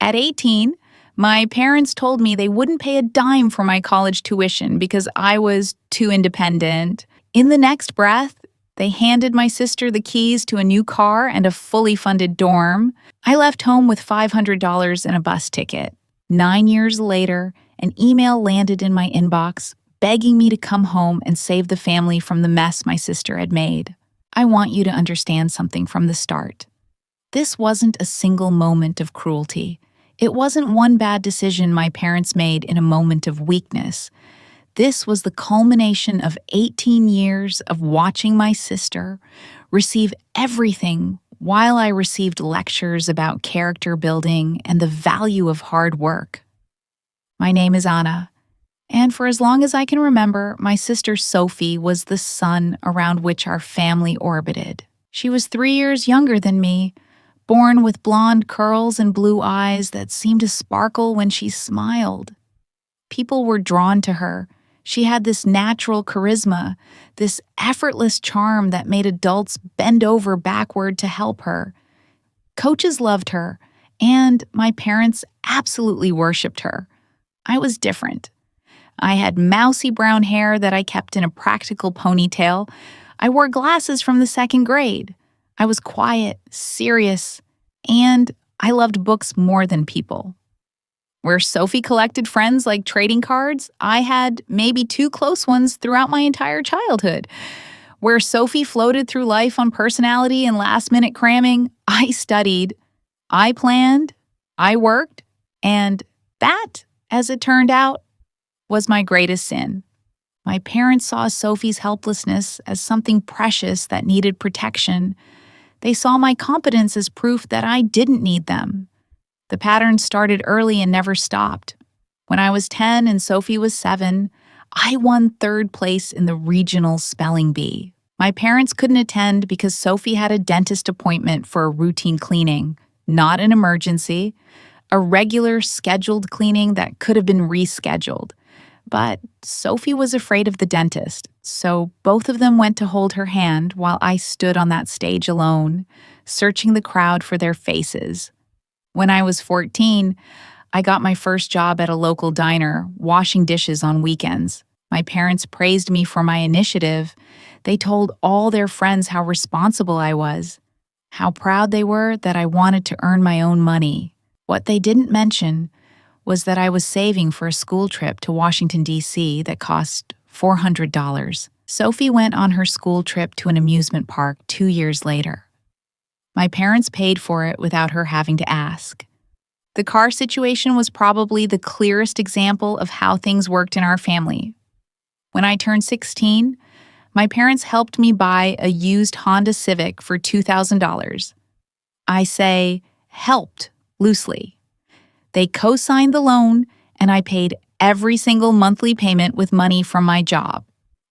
At 18, my parents told me they wouldn't pay a dime for my college tuition because I was too independent. In the next breath, they handed my sister the keys to a new car and a fully funded dorm. I left home with $500 and a bus ticket. 9 years later, an email landed in my inbox begging me to come home and save the family from the mess my sister had made. I want you to understand something from the start. This wasn't a single moment of cruelty. It wasn't one bad decision my parents made in a moment of weakness. This was the culmination of 18 years of watching my sister receive everything while I received lectures about character building and the value of hard work. My name is Anna, and for as long as I can remember, my sister Sophie was the sun around which our family orbited. She was 3 years younger than me, born with blonde curls and blue eyes that seemed to sparkle when she smiled. People were drawn to her. She had this natural charisma, this effortless charm that made adults bend over backward to help her. Coaches loved her, and my parents absolutely worshipped her. I was different. I had mousy brown hair that I kept in a practical ponytail. I wore glasses from the second grade. I was quiet, serious, and I loved books more than people. Where Sophie collected friends like trading cards, I had maybe 2 close ones throughout my entire childhood. Where Sophie floated through life on personality and last-minute cramming, I studied, I planned, I worked, and that, as it turned out, was my greatest sin. My parents saw Sophie's helplessness as something precious that needed protection. They saw my competence as proof that I didn't need them. The pattern started early and never stopped. When I was 10 and Sophie was 7, I won 3rd place in the regional spelling bee. My parents couldn't attend because Sophie had a dentist appointment for a routine cleaning, not an emergency, a regular scheduled cleaning that could have been rescheduled. But Sophie was afraid of the dentist, so both of them went to hold her hand while I stood on that stage alone, searching the crowd for their faces. When I was 14, I got my first job at a local diner, washing dishes on weekends. My parents praised me for my initiative. They told all their friends how responsible I was, how proud they were that I wanted to earn my own money. What they didn't mention was that I was saving for a school trip to Washington, D.C. that cost $400. Sophie went on her school trip to an amusement park 2 years later. My parents paid for it without her having to ask. The car situation was probably the clearest example of how things worked in our family. When I turned 16, my parents helped me buy a used Honda Civic for $2,000. I say helped loosely. They co-signed the loan, and I paid every single monthly payment with money from my job,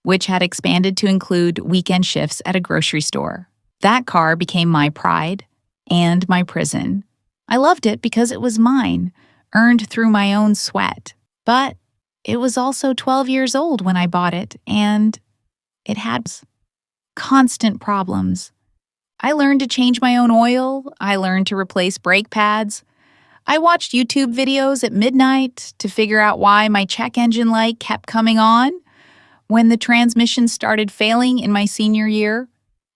which had expanded to include weekend shifts at a grocery store. That car became my pride and my prison. I loved it because it was mine, earned through my own sweat. But it was also 12 years old when I bought it, and it had constant problems. I learned to change my own oil. I learned to replace brake pads. I watched YouTube videos at midnight to figure out why my check engine light kept coming on. When the transmission started failing in my senior year,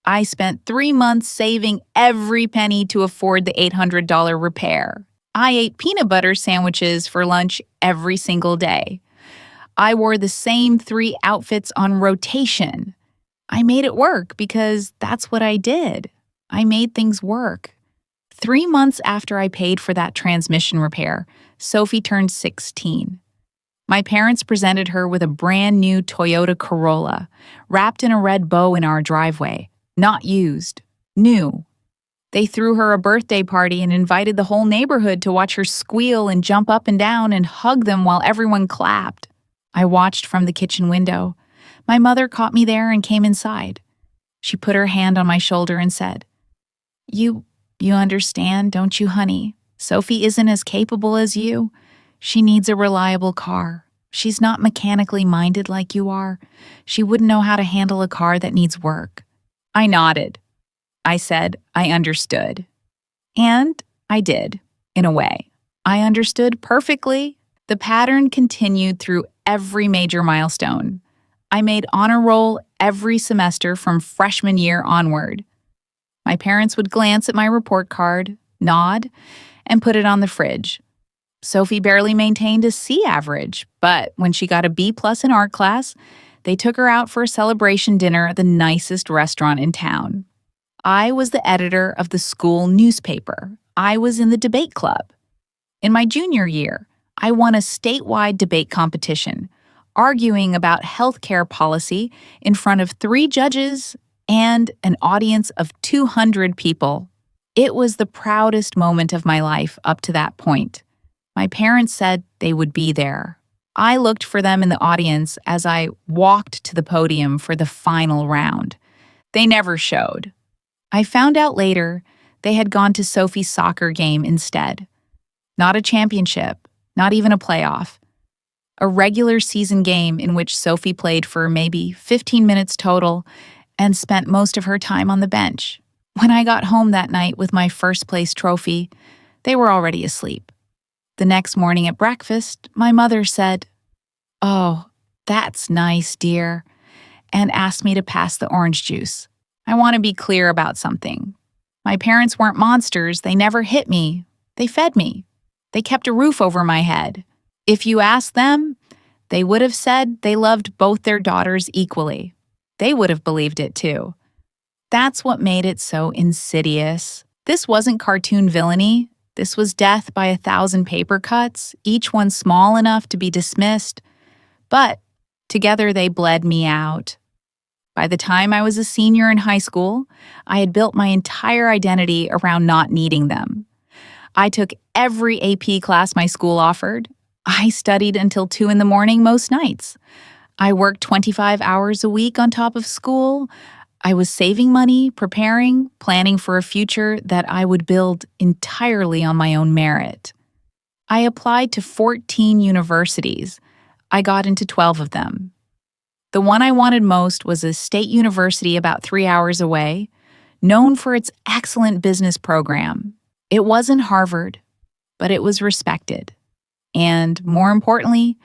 I spent 3 months saving every penny to afford the $800 repair. I ate peanut butter sandwiches for lunch every single day. I wore the same 3 outfits on rotation. I made it work because that's what I did. I made things work. 3 months after I paid for that transmission repair, Sophie turned 16. My parents presented her with a brand new Toyota Corolla, wrapped in a red bow in our driveway. Not used. New. They threw her a birthday party and invited the whole neighborhood to watch her squeal and jump up and down and hug them while everyone clapped. I watched from the kitchen window. My mother caught me there and came inside. She put her hand on my shoulder and said, You understand, don't you, honey? Sophie isn't as capable as you. She needs a reliable car. She's not mechanically minded like you are. She wouldn't know how to handle a car that needs work. I nodded. I said I understood. And I did, in a way. I understood perfectly. The pattern continued through every major milestone. I made honor roll every semester from freshman year onward. My parents would glance at my report card, nod, and put it on the fridge. Sophie barely maintained a C average, but when she got a B plus in art class, they took her out for a celebration dinner at the nicest restaurant in town. I was the editor of the school newspaper. I was in the debate club. In my junior year, I won a statewide debate competition, arguing about healthcare policy in front of 3 judges and an audience of 200 people. It was the proudest moment of my life up to that point. My parents said they would be there. I looked for them in the audience as I walked to the podium for the final round. They never showed. I found out later they had gone to Sophie's soccer game instead. Not a championship, not even a playoff. A regular season game in which Sophie played for maybe 15 minutes total and spent most of her time on the bench. When I got home that night with my first place trophy, they were already asleep. The next morning at breakfast, my mother said, "Oh, that's nice, dear," and asked me to pass the orange juice. I want to be clear about something. My parents weren't monsters. They never hit me. They fed me. They kept a roof over my head. If you asked them, they would have said they loved both their daughters equally. They would have believed it too. That's what made it so insidious. This wasn't cartoon villainy. This was death by 1,000 paper cuts, each one small enough to be dismissed. But together they bled me out. By the time I was a senior in high school, I had built my entire identity around not needing them. I took every AP class my school offered. I studied until 2 in the morning most nights. I worked 25 hours a week on top of school. I was saving money, preparing, planning for a future that I would build entirely on my own merit. I applied to 14 universities. I got into 12 of them. The one I wanted most was a state university about 3 hours away, known for its excellent business program. It wasn't Harvard, but it was respected. And more importantly,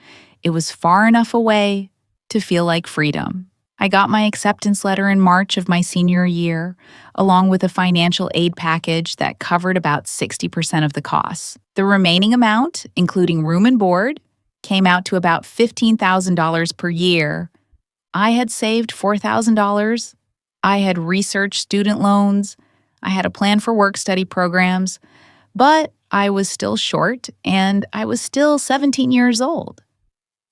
it was far enough away to feel like freedom. I got my acceptance letter in March of my senior year, along with a financial aid package that covered about 60% of the costs. The remaining amount, including room and board, came out to about $15,000 per year. I had saved $4,000. I had researched student loans. I had a plan for work-study programs. But I was still short, and I was still 17 years old.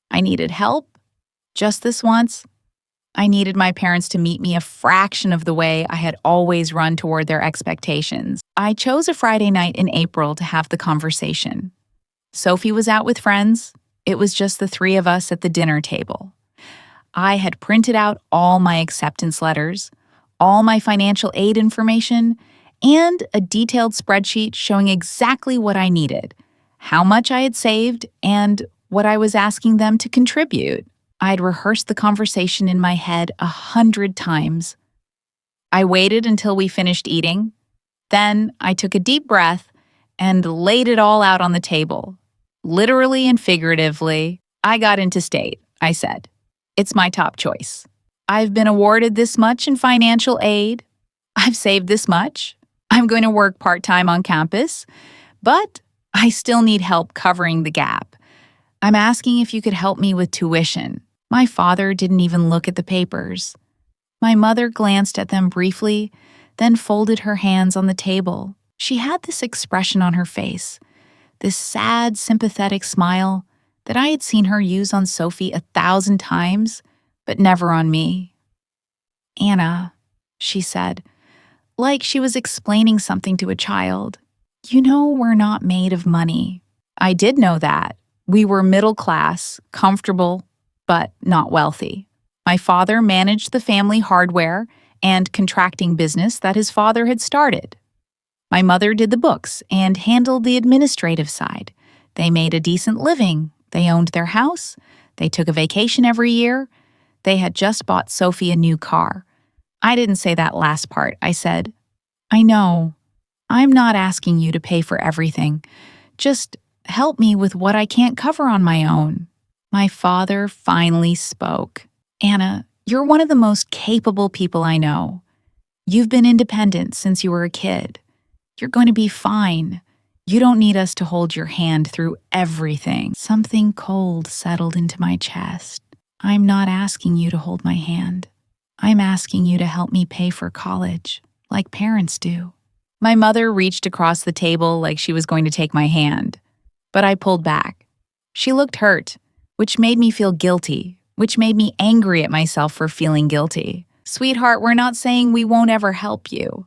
I needed help. Just this once, I needed my parents to meet me a fraction of the way I had always run toward their expectations. I chose a Friday night in April to have the conversation. Sophie was out with friends. It was just the 3 of us at the dinner table. I had printed out all my acceptance letters, all my financial aid information, and a detailed spreadsheet showing exactly what I needed, how much I had saved, and what I was asking them to contribute. I had rehearsed the conversation in my head 100 times. I waited until we finished eating. Then I took a deep breath and laid it all out on the table. Literally and figuratively, I got into state, I said. It's my top choice. I've been awarded this much in financial aid. I've saved this much. I'm going to work part-time on campus, but I still need help covering the gap. I'm asking if you could help me with tuition. My father didn't even look at the papers. My mother glanced at them briefly, then folded her hands on the table. She had this expression on her face, this sad, sympathetic smile that I had seen her use on Sophie 1,000 times, but never on me. "Anna," she said, like she was explaining something to a child, "you know we're not made of money." I did know that. We were middle class, comfortable, but not wealthy. My father managed the family hardware and contracting business that his father had started. My mother did the books and handled the administrative side. They made a decent living. They owned their house. They took a vacation every year. They had just bought Sophie a new car. I didn't say that last part. I said, "I know. I'm not asking you to pay for everything. Just Help me with what I can't cover on my own. My father finally spoke. Anna, you're one of the most capable people I know. You've been independent since you were a kid. You're going to be fine. You don't need us to hold your hand through everything. Something cold settled into my chest. I'm not asking you to hold my hand. I'm asking you to help me pay for college, like parents do. My mother reached across the table like she was going to take my hand, but I pulled back. She looked hurt, which made me feel guilty, which made me angry at myself for feeling guilty. Sweetheart, we're not saying we won't ever help you.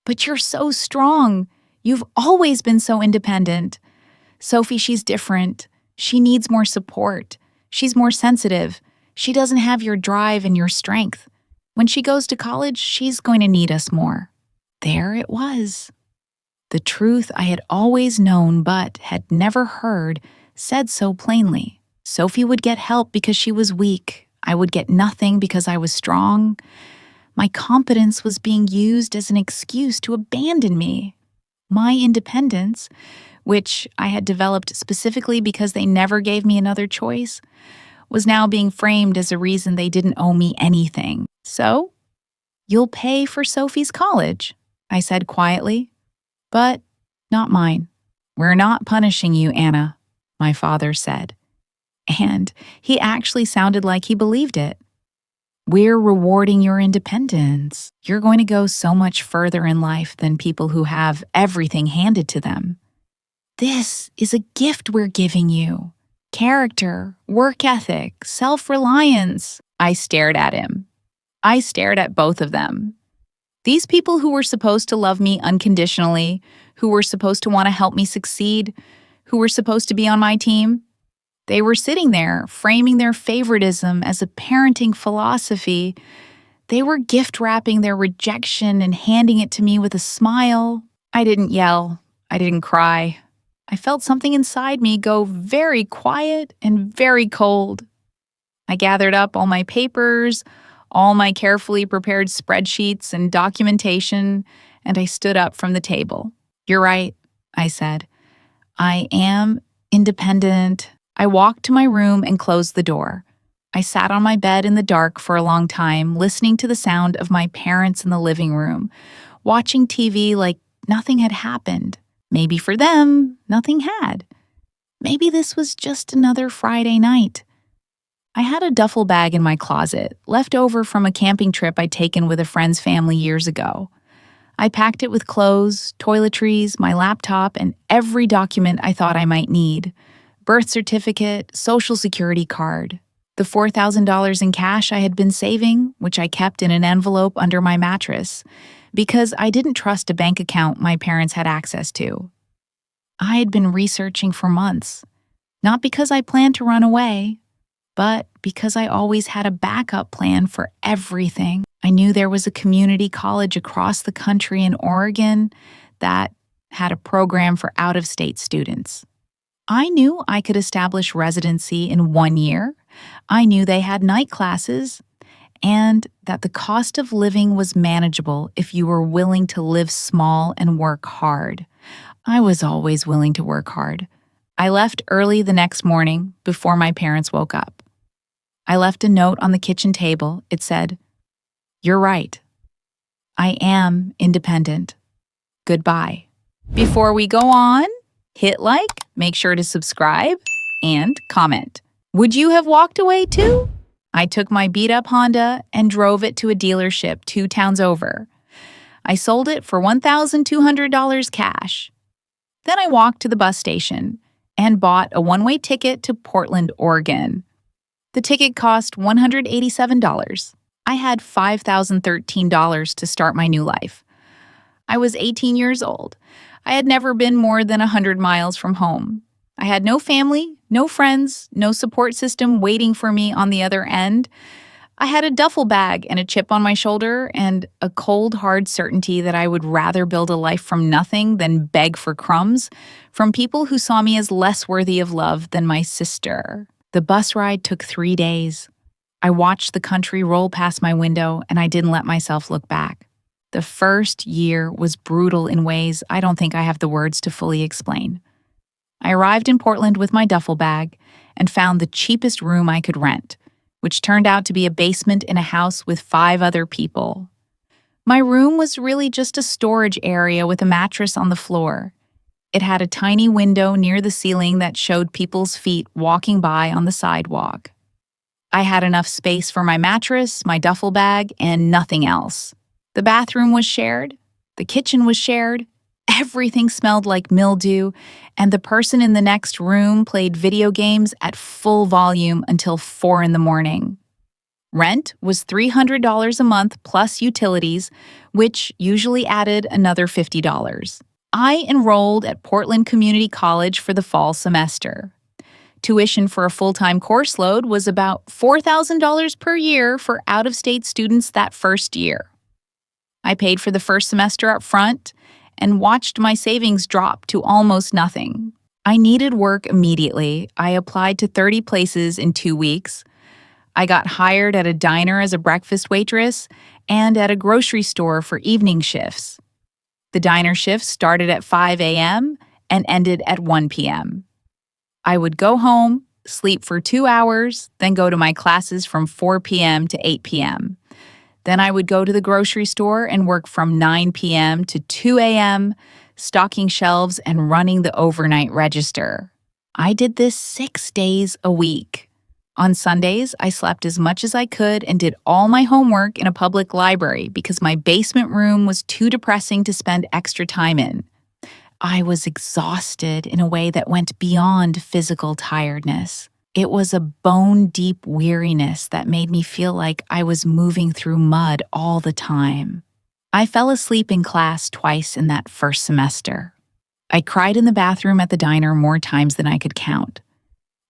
But you're so strong. You've always been so independent. Sophie, she's different. She needs more support. She's more sensitive. She doesn't have your drive and your strength. When she goes to college, she's going to need us more. There it was. The truth I had always known but had never heard said so plainly. Sophie would get help because she was weak. I would get nothing because I was strong. My competence was being used as an excuse to abandon me. My independence, which I had developed specifically because they never gave me another choice, was now being framed as a reason they didn't owe me anything. So, you'll pay for Sophie's college, I said quietly. But not mine. We're not punishing you, Anna, my father said. And he actually sounded like he believed it. We're rewarding your independence. You're going to go so much further in life than people who have everything handed to them. This is a gift we're giving you. Character, work ethic, self-reliance. I stared at him. I stared at both of them. These people who were supposed to love me unconditionally, who were supposed to want to help me succeed, who were supposed to be on my team, they were sitting there, framing their favoritism as a parenting philosophy. They were gift-wrapping their rejection and handing it to me with a smile. I didn't yell. I didn't cry. I felt something inside me go very quiet and very cold. I gathered up all my papers, all my carefully prepared spreadsheets and documentation, and I stood up from the table. You're right, I said. I am independent. I walked to my room and closed the door. I sat on my bed in the dark for a long time, listening to the sound of my parents in the living room, watching TV like nothing had happened. Maybe for them, nothing had. Maybe this was just another Friday night. I had a duffel bag in my closet, left over from a camping trip I'd taken with a friend's family years ago. I packed it with clothes, toiletries, my laptop, and every document I thought I might need. Birth certificate, social security card, the $4,000 in cash I had been saving, which I kept in an envelope under my mattress, because I didn't trust a bank account my parents had access to. I had been researching for months, not because I planned to run away, but because I always had a backup plan for everything. I knew there was a community college across the country in Oregon that had a program for out-of-state students. I knew I could establish residency in 1 year. I knew they had night classes, and that the cost of living was manageable if you were willing to live small and work hard. I was always willing to work hard. I left early the next morning before my parents woke up. I left a note on the kitchen table. It said, "You're right. I am independent. Goodbye." Before we go on, hit like, make sure to subscribe, and comment. Would you have walked away too? I took my beat-up Honda and drove it to a dealership 2 towns over. I sold it for $1,200 cash. Then I walked to the bus station and bought a one-way ticket to Portland, Oregon. The ticket cost $187. I had $5,013 to start my new life. I was 18 years old. I had never been more than 100 miles from home. I had no family, no friends, no support system waiting for me on the other end. I had a duffel bag and a chip on my shoulder and a cold, hard certainty that I would rather build a life from nothing than beg for crumbs from people who saw me as less worthy of love than my sister. The bus ride took 3 days. I watched the country roll past my window, and I didn't let myself look back. The first year was brutal in ways I don't think I have the words to fully explain. I arrived in Portland with my duffel bag and found the cheapest room I could rent, which turned out to be a basement in a house with 5 other people. My room was really just a storage area with a mattress on the floor. It had a tiny window near the ceiling that showed people's feet walking by on the sidewalk. I had enough space for my mattress, my duffel bag, and nothing else. The bathroom was shared. The kitchen was shared. Everything smelled like mildew, and the person in the next room played video games at full volume until 4 in the morning. Rent was $300 a month plus utilities, which usually added another $50. I enrolled at Portland Community College for the fall semester. Tuition for a full-time course load was about $4,000 per year for out-of-state students that first year. I paid for the first semester up front and watched my savings drop to almost nothing. I needed work immediately. I applied to 30 places in 2 weeks. I got hired at a diner as a breakfast waitress and at a grocery store for evening shifts. The diner shifts started at 5 a.m. and ended at 1 p.m. I would go home, sleep for 2 hours, then go to my classes from 4 p.m. to 8 p.m. Then I would go to the grocery store and work from 9 p.m. to 2 a.m., stocking shelves and running the overnight register. I did this 6 days a week. On Sundays, I slept as much as I could and did all my homework in a public library because my basement room was too depressing to spend extra time in. I was exhausted in a way that went beyond physical tiredness. It was a bone-deep weariness that made me feel like I was moving through mud all the time. I fell asleep in class twice in that first semester. I cried in the bathroom at the diner more times than I could count.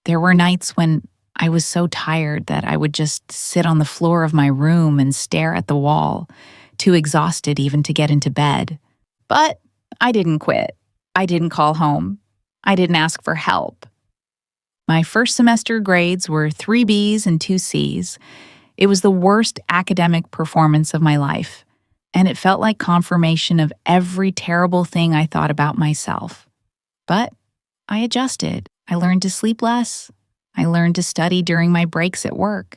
There were nights when I was so tired that I would just sit on the floor of my room and stare at the wall, too exhausted even to get into bed. But I didn't quit. I didn't call home. I didn't ask for help. My first semester grades were 3 Bs and 2 Cs. It was the worst academic performance of my life, and it felt like confirmation of every terrible thing I thought about myself. But I adjusted. I learned to sleep less. I learned to study during my breaks at work.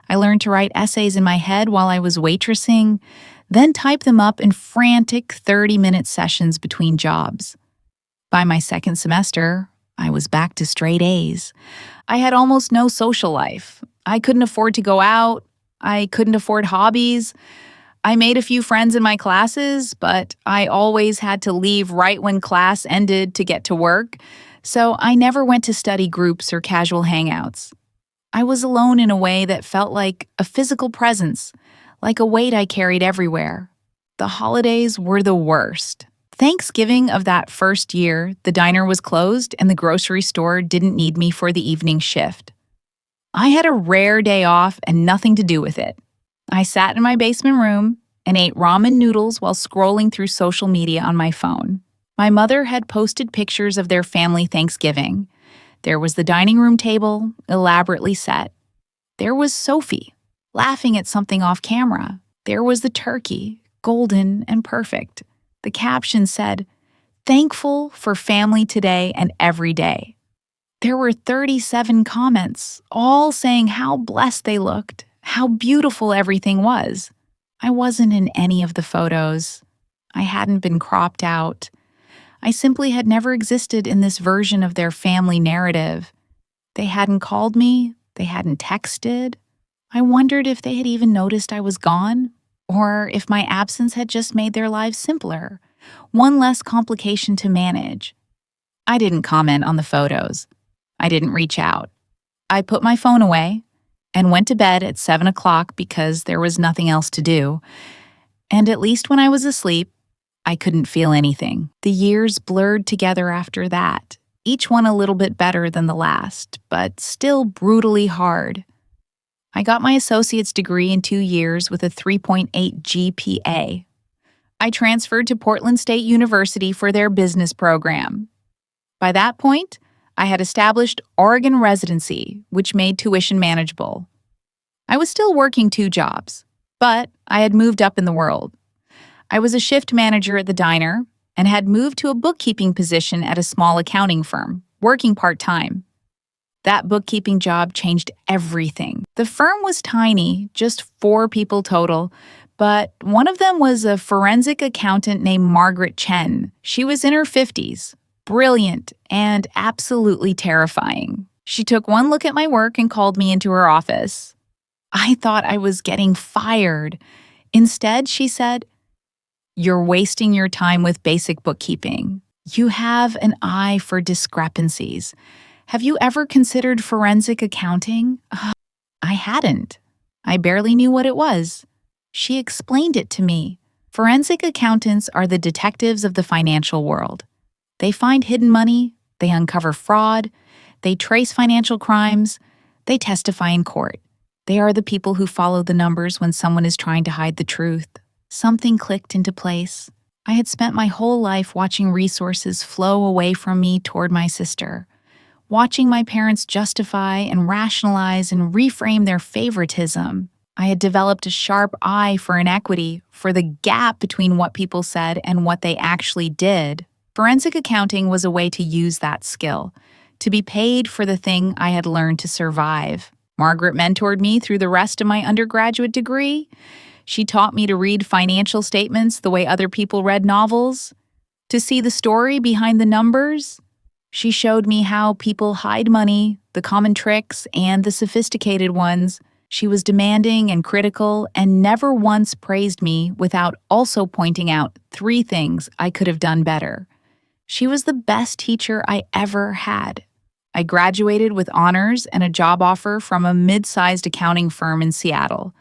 I learned to write essays in my head while I was waitressing, then type them up in frantic 30-minute sessions between jobs. By my second semester, I was back to straight A's. I had almost no social life. I couldn't afford to go out. I couldn't afford hobbies. I made a few friends in my classes, but I always had to leave right when class ended to get to work, so I never went to study groups or casual hangouts. I was alone in a way that felt like a physical presence, like a weight I carried everywhere. The holidays were the worst. Thanksgiving of that first year, the diner was closed and the grocery store didn't need me for the evening shift. I had a rare day off and nothing to do with it. I sat in my basement room and ate ramen noodles while scrolling through social media on my phone. My mother had posted pictures of their family Thanksgiving. There was the dining room table, elaborately set. There was Sophie, laughing at something off camera. There was the turkey, golden and perfect. The caption said, "Thankful for family today and every day." There were 37 comments, all saying how blessed they looked, how beautiful everything was. I wasn't in any of the photos. I hadn't been cropped out. I simply had never existed in this version of their family narrative. They hadn't called me. They hadn't texted. I wondered if they had even noticed I was gone, or if my absence had just made their lives simpler, one less complication to manage. I didn't comment on the photos. I didn't reach out. I put my phone away and went to bed at 7 o'clock because there was nothing else to do. And at least when I was asleep, I couldn't feel anything. The years blurred together after that, each one a little bit better than the last, but still brutally hard. I got my associate's degree in 2 years with a 3.8 GPA. I transferred to Portland State University for their business program. By that point, I had established Oregon residency, which made tuition manageable. I was still working 2 jobs, but I had moved up in the world. I was a shift manager at the diner. and had moved to a bookkeeping position at a small accounting firm, working part-time. That bookkeeping job changed everything. The firm was tiny, just 4 people total, but one of them was a forensic accountant named Margaret Chen. She was in her 50s, brilliant, and absolutely terrifying. She took one look at my work and called me into her office. I thought I was getting fired. Instead, she said, "You're wasting your time with basic bookkeeping. You have an eye for discrepancies. Have you ever considered forensic accounting?" I hadn't. I barely knew what it was. She explained it to me. Forensic accountants are the detectives of the financial world. They find hidden money, they uncover fraud, they trace financial crimes, they testify in court. They are the people who follow the numbers when someone is trying to hide the truth. Something clicked into place. I had spent my whole life watching resources flow away from me toward my sister, watching my parents justify and rationalize and reframe their favoritism. I had developed a sharp eye for inequity, for the gap between what people said and what they actually did. Forensic accounting was a way to use that skill, to be paid for the thing I had learned to survive. Margaret mentored me through the rest of my undergraduate degree. She taught me to read financial statements the way other people read novels, to see the story behind the numbers. She showed me how people hide money, the common tricks, and the sophisticated ones. She was demanding and critical and never once praised me without also pointing out 3 things I could have done better. She was the best teacher I ever had. I graduated with honors and a job offer from a mid-sized accounting firm in Seattle.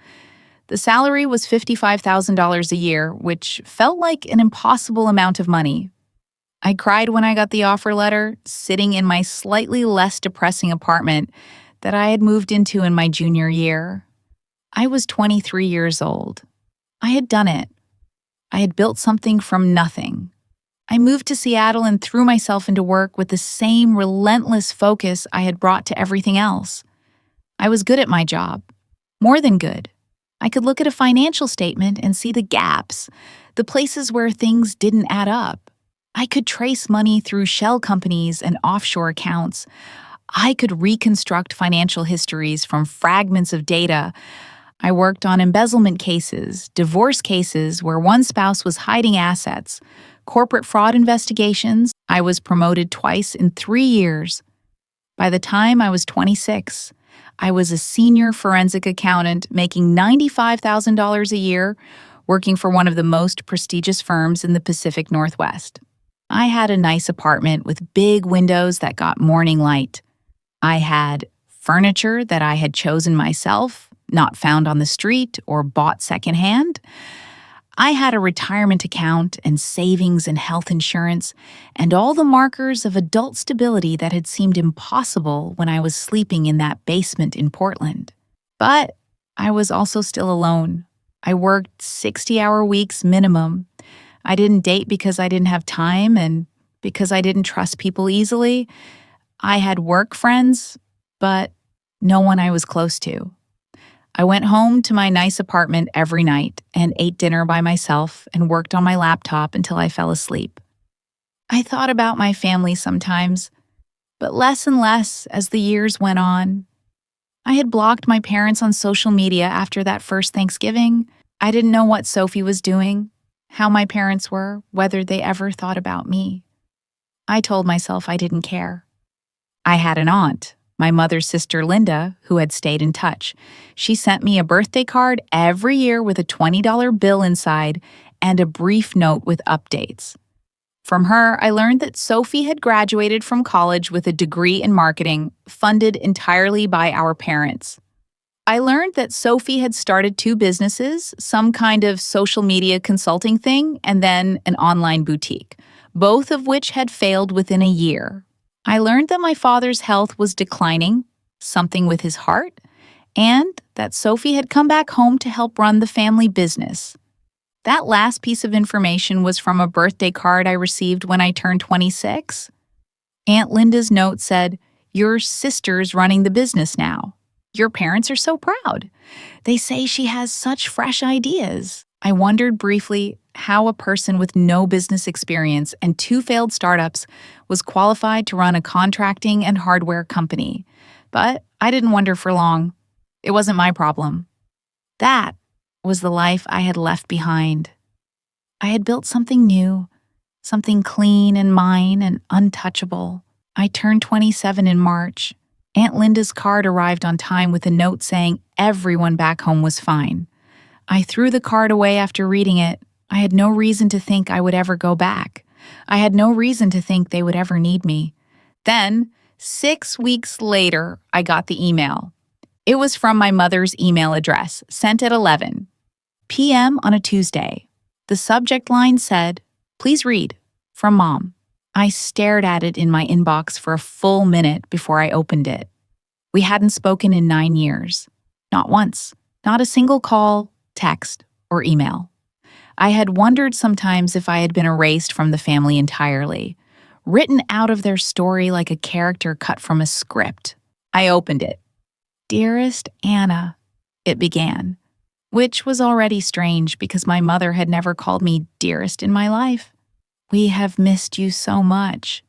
The salary was $55,000 a year, which felt like an impossible amount of money. I cried when I got the offer letter, sitting in my slightly less depressing apartment that I had moved into in my junior year. I was 23 years old. I had done it. I had built something from nothing. I moved to Seattle and threw myself into work with the same relentless focus I had brought to everything else. I was good at my job. More than good. I could look at a financial statement and see the gaps, the places where things didn't add up. I could trace money through shell companies and offshore accounts. I could reconstruct financial histories from fragments of data. I worked on embezzlement cases, divorce cases where one spouse was hiding assets, corporate fraud investigations. I was promoted twice in 3 years. By the time I was 26, I was a senior forensic accountant making $95,000 a year, working for one of the most prestigious firms in the Pacific Northwest. I had a nice apartment with big windows that got morning light. I had furniture that I had chosen myself, not found on the street or bought secondhand. I had a retirement account and savings and health insurance and all the markers of adult stability that had seemed impossible when I was sleeping in that basement in Portland. But I was also still alone. I worked 60-hour weeks minimum. I didn't date because I didn't have time and because I didn't trust people easily. I had work friends, but no one I was close to. I went home to my nice apartment every night and ate dinner by myself and worked on my laptop until I fell asleep. I thought about my family sometimes, but less and less as the years went on. I had blocked my parents on social media after that first Thanksgiving. I didn't know what Sophie was doing, how my parents were, whether they ever thought about me. I told myself I didn't care. I had an aunt, my mother's sister Linda, who had stayed in touch. She sent me a birthday card every year with a $20 bill inside and a brief note with updates. From her, I learned that Sophie had graduated from college with a degree in marketing, funded entirely by our parents. I learned that Sophie had started 2 businesses, some kind of social media consulting thing, and then an online boutique, both of which had failed within a year. I learned that my father's health was declining, something with his heart, and that Sophie had come back home to help run the family business. That last piece of information was from a birthday card I received when I turned 26. Aunt Linda's note said, "Your sister's running the business now. Your parents are so proud. They say she has such fresh ideas." I wondered briefly how a person with no business experience and two failed startups was qualified to run a contracting and hardware company. But I didn't wonder for long. It wasn't my problem. That was the life I had left behind. I had built something new, something clean and mine and untouchable. I turned 27 in March. Aunt Linda's card arrived on time with a note saying everyone back home was fine. I threw the card away after reading it. I had no reason to think I would ever go back. I had no reason to think they would ever need me. Then, 6 weeks later, I got the email. It was from my mother's email address, sent at 11 p.m. on a Tuesday. The subject line said, "Please read, from Mom." I stared at it in my inbox for a full minute before I opened it. We hadn't spoken in 9 years. Not once. Not a single call, text, or email. I had wondered sometimes if I had been erased from the family entirely, written out of their story like a character cut from a script. I opened it. "Dearest Anna," it began, which was already strange because my mother had never called me dearest in my life. "We have missed you so much.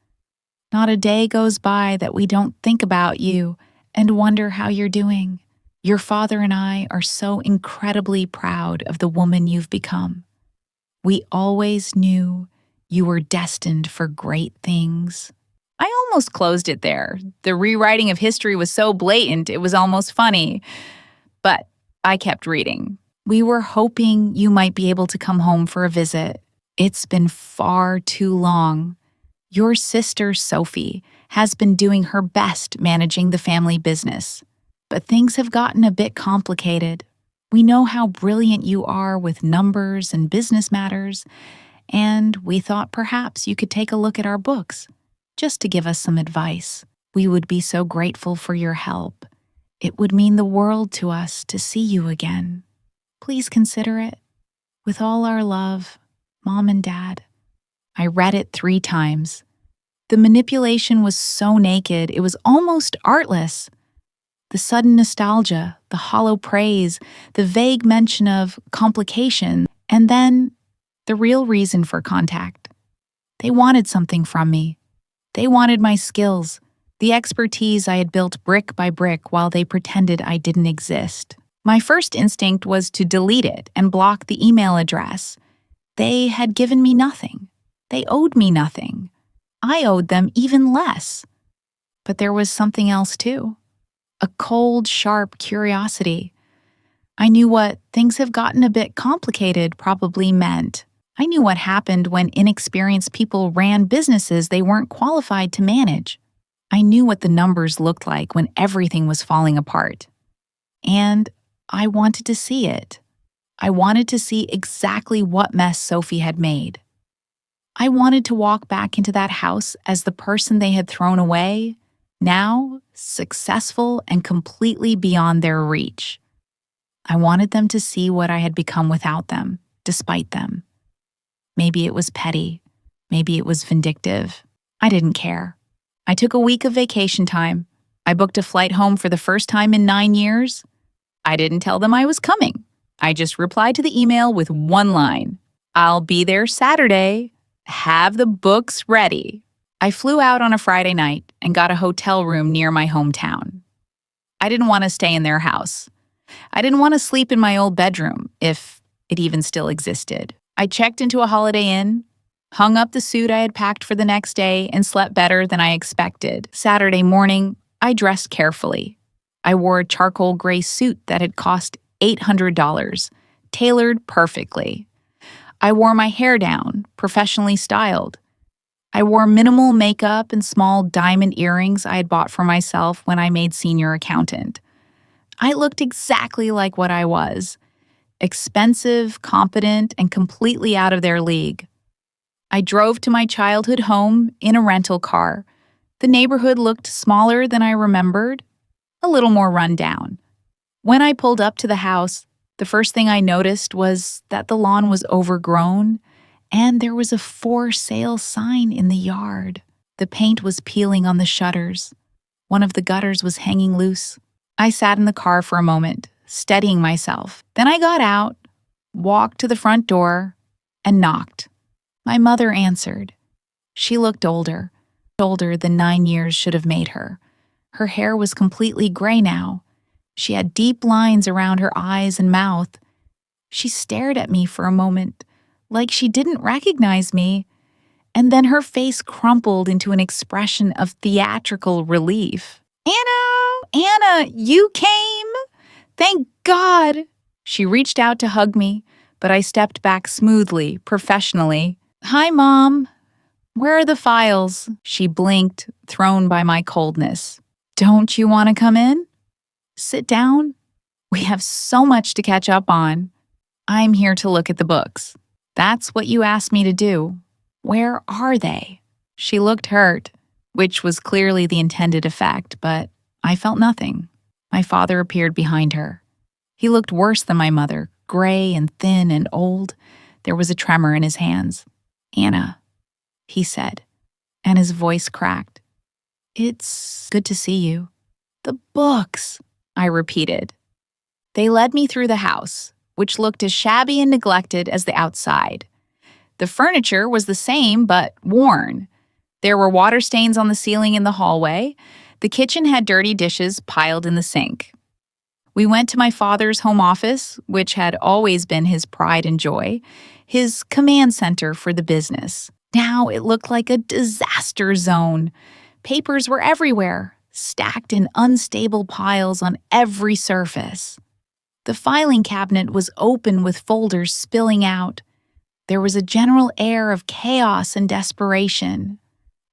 Not a day goes by that we don't think about you and wonder how you're doing. Your father and I are so incredibly proud of the woman you've become. We always knew you were destined for great things." I almost closed it there. The rewriting of history was so blatant, it was almost funny. But I kept reading. "We were hoping you might be able to come home for a visit. It's been far too long. Your sister, Sophie, has been doing her best managing the family business. But things have gotten a bit complicated. We know how brilliant you are with numbers and business matters, and we thought perhaps you could take a look at our books, just to give us some advice. We would be so grateful for your help. It would mean the world to us to see you again. Please consider it. With all our love, Mom and Dad." I read it 3 times. The manipulation was so naked, it was almost artless. The sudden nostalgia, the hollow praise, the vague mention of complication, and then the real reason for contact. They wanted something from me. They wanted my skills, the expertise I had built brick by brick while they pretended I didn't exist. My first instinct was to delete it and block the email address. They had given me nothing. They owed me nothing. I owed them even less. But there was something else too. A cold, sharp curiosity. I knew what "things have gotten a bit complicated" probably meant. I knew what happened when inexperienced people ran businesses they weren't qualified to manage. I knew what the numbers looked like when everything was falling apart. And I wanted to see it. I wanted to see exactly what mess Sophie had made. I wanted to walk back into that house as the person they had thrown away, now successful and completely beyond their reach. I wanted them to see what I had become without them, despite them. Maybe it was petty. Maybe it was vindictive. I didn't care. I took a week of vacation time. I booked a flight home for the first time in 9 years. I didn't tell them I was coming. I just replied to the email with one line: "I'll be there Saturday. Have the books ready." I flew out on a Friday night and got a hotel room near my hometown. I didn't want to stay in their house. I didn't want to sleep in my old bedroom, if it even still existed. I checked into a Holiday Inn, hung up the suit I had packed for the next day, and slept better than I expected. Saturday morning, I dressed carefully. I wore a charcoal gray suit that had cost $800, tailored perfectly. I wore my hair down, professionally styled. I wore minimal makeup and small diamond earrings I had bought for myself when I made senior accountant. I looked exactly like what I was: expensive, competent, and completely out of their league. I drove to my childhood home in a rental car. The neighborhood looked smaller than I remembered, a little more run down. When I pulled up to the house, the first thing I noticed was that the lawn was overgrown, and there was a "for sale" sign in the yard. The paint was peeling on the shutters. One of the gutters was hanging loose. I sat in the car for a moment, steadying myself. Then I got out, walked to the front door, and knocked. My mother answered. She looked older than 9 years should have made her. Her hair was completely gray now. She had deep lines around her eyes and mouth. She stared at me for a moment, like she didn't recognize me, and then her face crumpled into an expression of theatrical relief. Anna, you came? Thank God. She reached out to hug me, but I stepped back smoothly, professionally. Hi, Mom. Where are the files? She blinked, thrown by my coldness. Don't you want to come in? Sit down. We have so much to catch up on. I'm here to look at the books. That's what you asked me to do. Where are they? She looked hurt, which was clearly the intended effect, but I felt nothing. My father appeared behind her. He looked worse than my mother, gray and thin and old. There was a tremor in his hands. Anna, he said, and his voice cracked. It's good to see you. The books, I repeated. They led me through the house, which looked as shabby and neglected as the outside. The furniture was the same, but worn. There were water stains on the ceiling in the hallway. The kitchen had dirty dishes piled in the sink. We went to my father's home office, which had always been his pride and joy, his command center for the business. Now it looked like a disaster zone. Papers were everywhere, stacked in unstable piles on every surface. The filing cabinet was open with folders spilling out. There was a general air of chaos and desperation.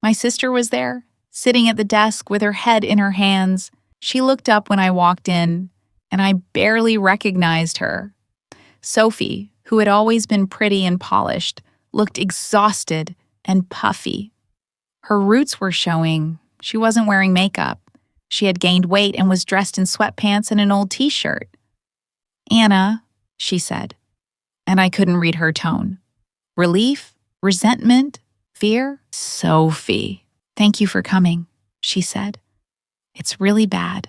My sister was there, sitting at the desk with her head in her hands. She looked up when I walked in, and I barely recognized her. Sophie, who had always been pretty and polished, looked exhausted and puffy. Her roots were showing. She wasn't wearing makeup. She had gained weight and was dressed in sweatpants and an old t-shirt. Anna, she said, and I couldn't read her tone. Relief? Resentment? Fear? Sophie. Thank you for coming, she said. It's really bad.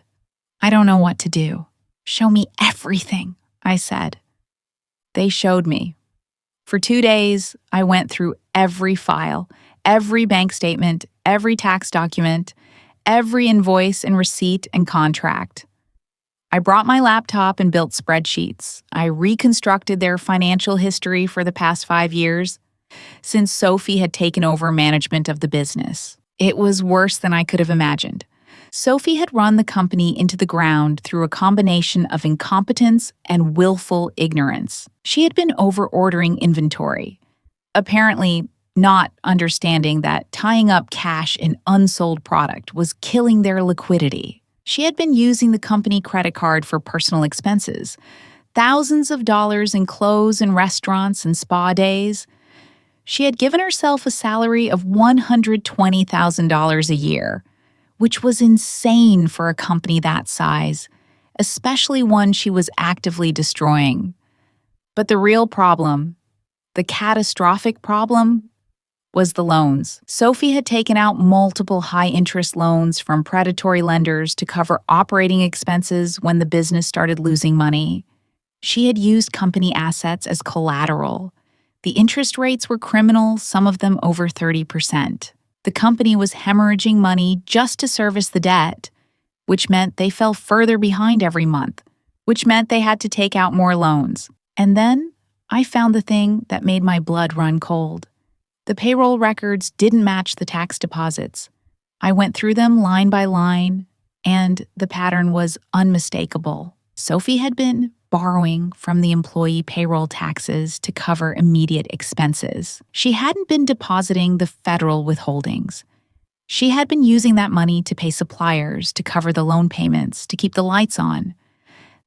I don't know what to do. Show me everything, I said. They showed me. For 2 days, I went through every file, every bank statement, every tax document, every invoice and receipt and contract. I brought my laptop and built spreadsheets. I reconstructed their financial history for the past 5 years, since Sophie had taken over management of the business. It was worse than I could have imagined. Sophie had run the company into the ground through a combination of incompetence and willful ignorance. She had been over-ordering inventory, apparently not understanding that tying up cash in unsold product was killing their liquidity. She had been using the company credit card for personal expenses, thousands of dollars in clothes and restaurants and spa days. She had given herself a salary of $120,000 a year, which was insane for a company that size, especially one she was actively destroying. But the real problem, the catastrophic problem, was the loans. Sophie had taken out multiple high-interest loans from predatory lenders to cover operating expenses when the business started losing money. She had used company assets as collateral. The interest rates were criminal, some of them over 30%. The company was hemorrhaging money just to service the debt, which meant they fell further behind every month, which meant they had to take out more loans. And then I found the thing that made my blood run cold. The payroll records didn't match the tax deposits. I went through them line by line, and the pattern was unmistakable. Sophie had been borrowing from the employee payroll taxes to cover immediate expenses. She hadn't been depositing the federal withholdings. She had been using that money to pay suppliers, to cover the loan payments, to keep the lights on.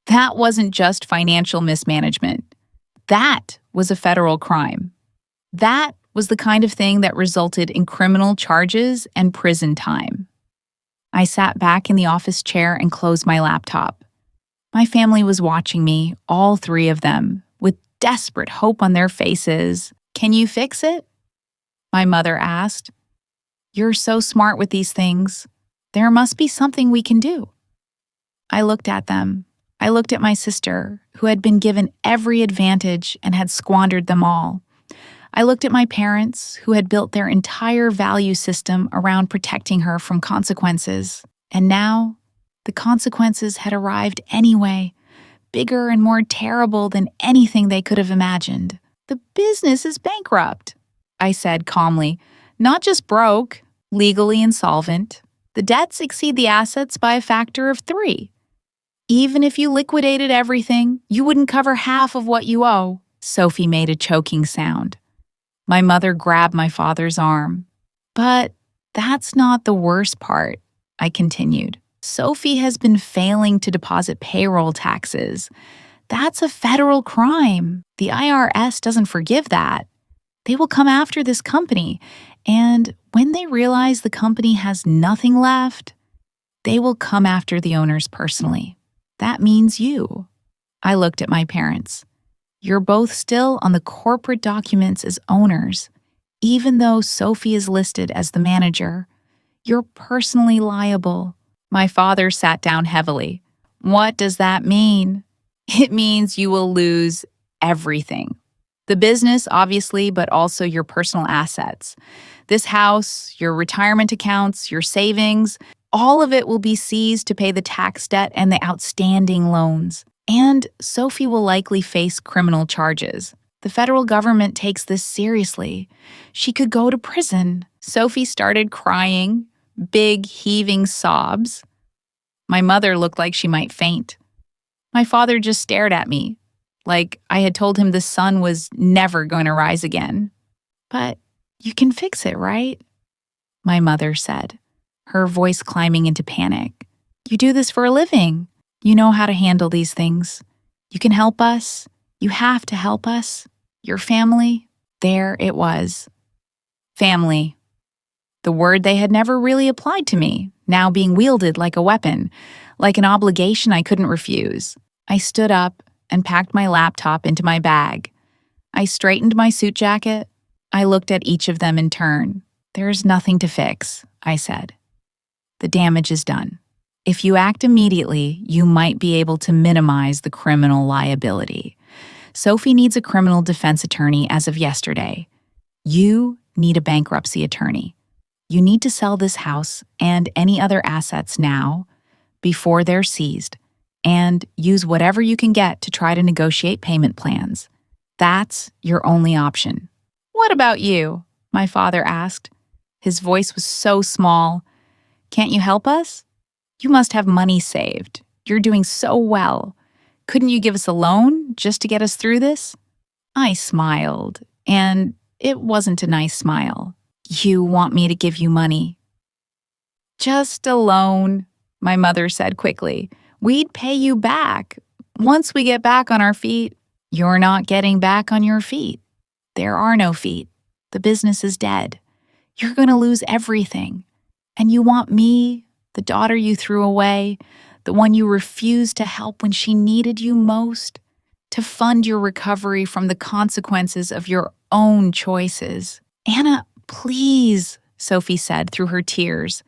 That wasn't just financial mismanagement. That was a federal crime. That was the kind of thing that resulted in criminal charges and prison time. I sat back in the office chair and closed my laptop. My family was watching me, all 3 of them, with desperate hope on their faces. Can you fix it? My mother asked. You're so smart with these things. There must be something we can do. I looked at them. I looked at my sister, who had been given every advantage and had squandered them all. I looked at my parents, who had built their entire value system around protecting her from consequences. And now, the consequences had arrived anyway, bigger and more terrible than anything they could have imagined. The business is bankrupt, I said calmly. Not just broke, legally insolvent. The debts exceed the assets by a factor of 3. Even if you liquidated everything, you wouldn't cover half of what you owe. Sophie made a choking sound. My mother grabbed my father's arm. But that's not the worst part, I continued. Sophie has been failing to deposit payroll taxes. That's a federal crime. The IRS doesn't forgive that. They will come after this company, and when they realize the company has nothing left, they will come after the owners personally. That means you. I looked at my parents. You're both still on the corporate documents as owners. Even though Sophie is listed as the manager, you're personally liable. My father sat down heavily. What does that mean? It means you will lose everything. The business, obviously, but also your personal assets. This house, your retirement accounts, your savings, all of it will be seized to pay the tax debt and the outstanding loans. And Sophie will likely face criminal charges. The federal government takes this seriously. She could go to prison. Sophie started crying, big, heaving sobs. My mother looked like she might faint. My father just stared at me, like I had told him the sun was never going to rise again. But you can fix it, right? My mother said, her voice climbing into panic. You do this for a living. You know how to handle these things. You can help us. You have to help us. Your family. There it was. Family. The word they had never really applied to me, now being wielded like a weapon, like an obligation I couldn't refuse. I stood up and packed my laptop into my bag. I straightened my suit jacket. I looked at each of them in turn. There's nothing to fix, I said. The damage is done. If you act immediately, you might be able to minimize the criminal liability. Sophie needs a criminal defense attorney as of yesterday. You need a bankruptcy attorney. You need to sell this house and any other assets now, before they're seized, and use whatever you can get to try to negotiate payment plans. That's your only option. What about you? My father asked. His voice was so small. Can't you help us? You must have money saved. You're doing so well. Couldn't you give us a loan just to get us through this? I smiled, and it wasn't a nice smile. You want me to give you money? Just a loan, my mother said quickly. We'd pay you back. Once we get back on our feet, you're not getting back on your feet. There are no feet. The business is dead. You're going to lose everything. And you want me, the daughter you threw away, the one you refused to help when she needed you most, to fund your recovery from the consequences of your own choices. Anna, please, Sophie said through her tears.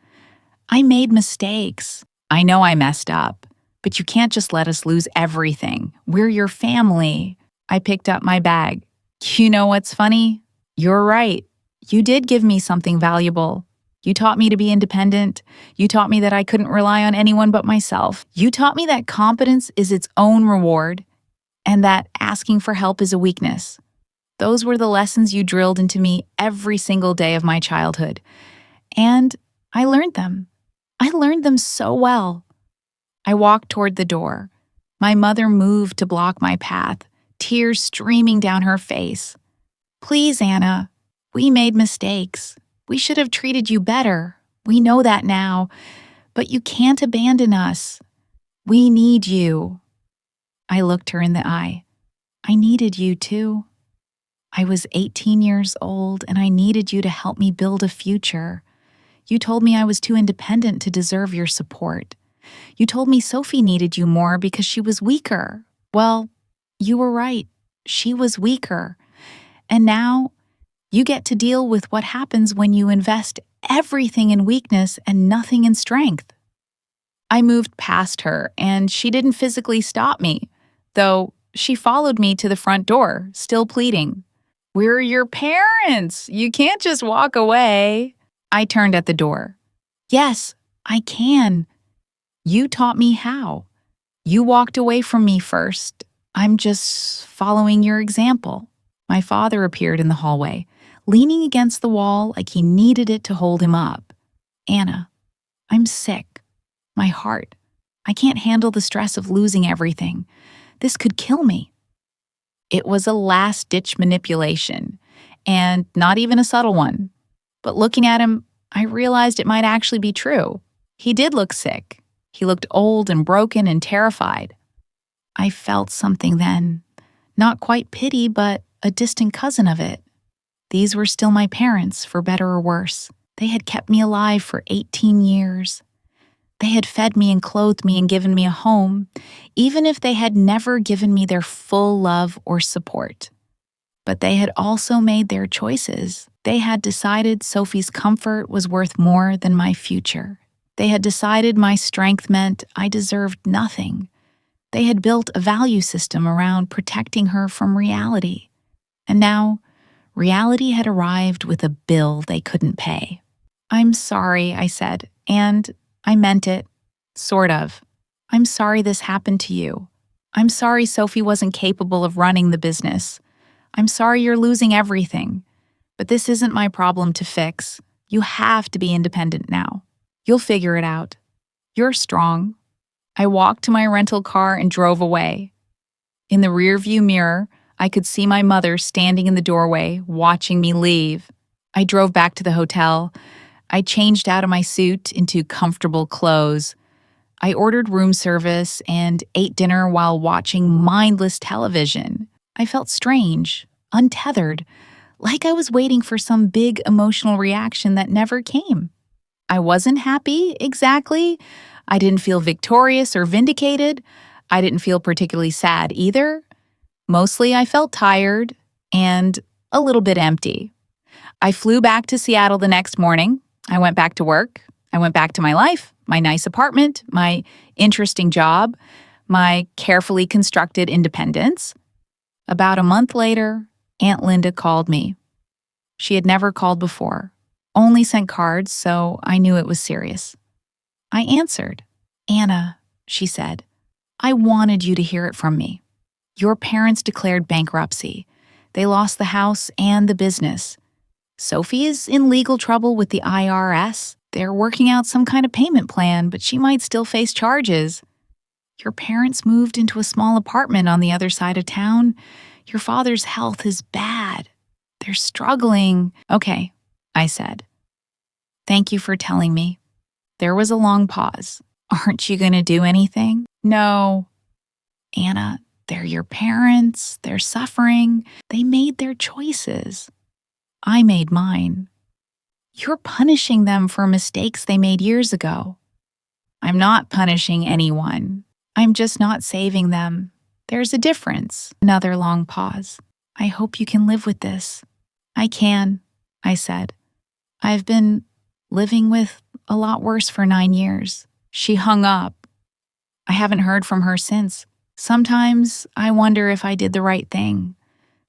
I made mistakes. I know I messed up, but you can't just let us lose everything. We're your family. I picked up my bag. You know what's funny? You're right. You did give me something valuable. You taught me to be independent. You taught me that I couldn't rely on anyone but myself. You taught me that competence is its own reward and that asking for help is a weakness. Those were the lessons you drilled into me every single day of my childhood. And I learned them. I learned them so well. I walked toward the door. My mother moved to block my path, tears streaming down her face. Please, Anna, we made mistakes. We should have treated you better. We know that now. But you can't abandon us. We need you. I looked her in the eye. I needed you too. I was 18 years old and I needed you to help me build a future. You told me I was too independent to deserve your support. You told me Sophie needed you more because she was weaker. Well, you were right. She was weaker. And now you get to deal with what happens when you invest everything in weakness and nothing in strength. I moved past her, and she didn't physically stop me, though she followed me to the front door, still pleading. We're your parents. You can't just walk away. I turned at the door. Yes, I can. You taught me how. You walked away from me first. I'm just following your example. My father appeared in the hallway, leaning against the wall like he needed it to hold him up. Anna, I'm sick. My heart. I can't handle the stress of losing everything. This could kill me. It was a last-ditch manipulation, and not even a subtle one. But looking at him, I realized it might actually be true. He did look sick. He looked old and broken and terrified. I felt something then. Not quite pity, but a distant cousin of it. These were still my parents, for better or worse. They had kept me alive for 18 years. They had fed me and clothed me and given me a home, even if they had never given me their full love or support. But they had also made their choices. They had decided Sophie's comfort was worth more than my future. They had decided my strength meant I deserved nothing. They had built a value system around protecting her from reality. And now, reality had arrived with a bill they couldn't pay. I'm sorry, I said, and I meant it. Sort of. I'm sorry this happened to you. I'm sorry Sophie wasn't capable of running the business. I'm sorry you're losing everything. But this isn't my problem to fix. You have to be independent now. You'll figure it out. You're strong. I walked to my rental car and drove away. In the rearview mirror, I could see my mother standing in the doorway, watching me leave. I drove back to the hotel. I changed out of my suit into comfortable clothes. I ordered room service and ate dinner while watching mindless television. I felt strange, untethered, like I was waiting for some big emotional reaction that never came. I wasn't happy, exactly. I didn't feel victorious or vindicated. I didn't feel particularly sad either. Mostly I felt tired and a little bit empty. I flew back to Seattle the next morning. I went back to work. I went back to my life, my nice apartment, my interesting job, my carefully constructed independence. About a month later, Aunt Linda called me. She had never called before, only sent cards, so I knew it was serious. I answered. Anna, she said, I wanted you to hear it from me. Your parents declared bankruptcy. They lost the house and the business. Sophie is in legal trouble with the IRS. They're working out some kind of payment plan, but she might still face charges. Your parents moved into a small apartment on the other side of town. Your father's health is bad. They're struggling. Okay, I said. Thank you for telling me. There was a long pause. Aren't you going to do anything? No. Anna, they're your parents. They're suffering. They made their choices. I made mine. You're punishing them for mistakes they made years ago. I'm not punishing anyone. I'm just not saving them. There's a difference. Another long pause. I hope you can live with this. I can, I said. I've been living with a lot worse for 9 years. She hung up. I haven't heard from her since. Sometimes I wonder if I did the right thing.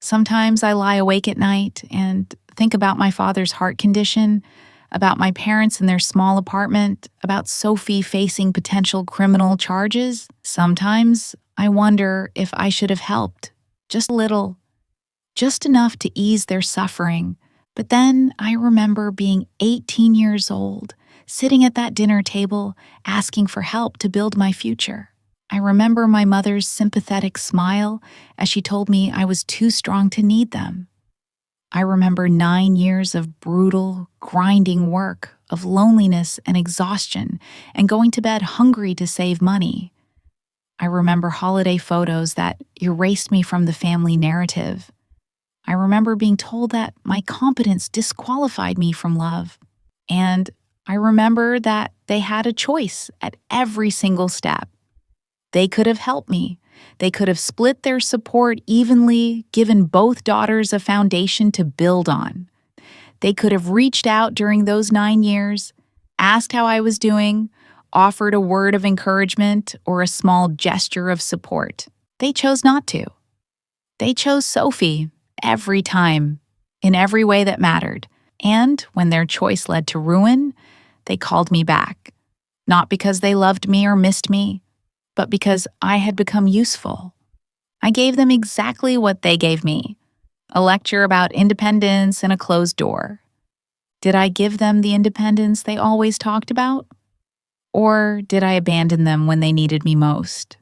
Sometimes I lie awake at night and think about my father's heart condition, about my parents in their small apartment, about Sophie facing potential criminal charges. Sometimes I wonder if I should have helped, just a little, just enough to ease their suffering. But then I remember being 18 years old, sitting at that dinner table, asking for help to build my future. I remember my mother's sympathetic smile as she told me I was too strong to need them. I remember 9 years of brutal, grinding work, of loneliness and exhaustion, and going to bed hungry to save money. I remember holiday photos that erased me from the family narrative. I remember being told that my competence disqualified me from love. And I remember that they had a choice at every single step. They could have helped me. They could have split their support evenly, given both daughters a foundation to build on. They could have reached out during those 9 years, asked how I was doing, offered a word of encouragement or a small gesture of support. They chose not to. They chose Sophie every time, in every way that mattered. And when their choice led to ruin, they called me back. Not because they loved me or missed me, but because I had become useful. I gave them exactly what they gave me, a lecture about independence and a closed door. Did I give them the independence they always talked about? Or did I abandon them when they needed me most?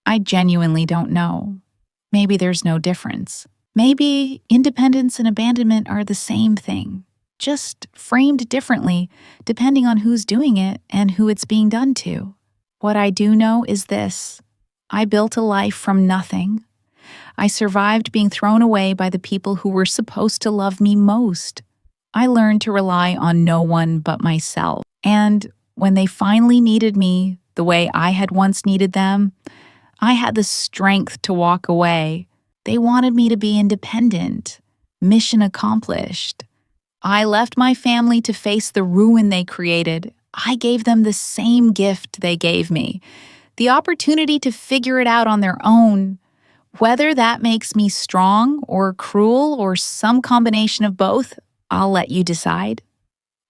I genuinely don't know. Maybe there's no difference. Maybe independence and abandonment are the same thing, just framed differently depending on who's doing it and who it's being done to. What I do know is this: I built a life from nothing. I survived being thrown away by the people who were supposed to love me most. I learned to rely on no one but myself. And when they finally needed me the way I had once needed them, I had the strength to walk away. They wanted me to be independent. Mission accomplished. I left my family to face the ruin they created. I gave them the same gift they gave me, the opportunity to figure it out on their own. Whether that makes me strong or cruel or some combination of both, I'll let you decide.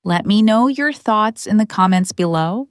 Let me know your thoughts in the comments below.